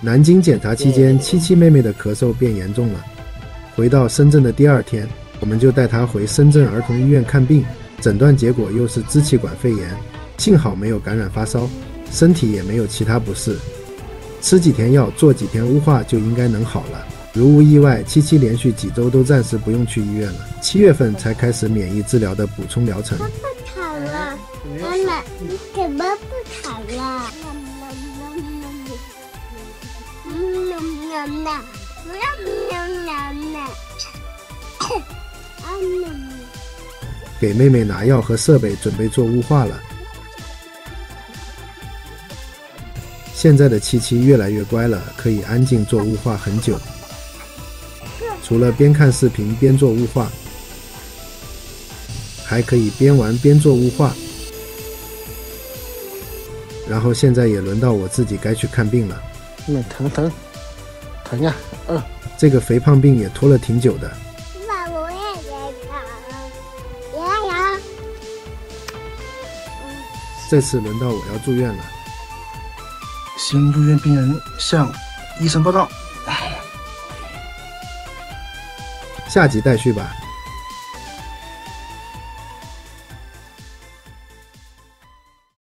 南京检查期间，七七妹妹的咳嗽变严重了。回到深圳的第二天，我们就带她回深圳儿童医院看病，诊断结果又是支气管肺炎，幸好没有感染发烧，身体也没有其他不适，吃几天药，做几天雾化就应该能好了。如无意外，七七连续几周都暂时不用去医院了。7月份才开始免疫治疗的补充疗程。不吵了，妈妈，你怎么不吵了？给妹妹拿药和设备，准备做雾化了。现在的七七越来越乖了，可以安静做雾化很久。除了边看视频边做雾化，还可以边玩边做雾化。然后现在也轮到我自己该去看病了。疼呀！这个肥胖病也拖了挺久的。爸，我也在吵。呀。这次轮到我要住院了。新入院病人向医生报到。下集待续吧。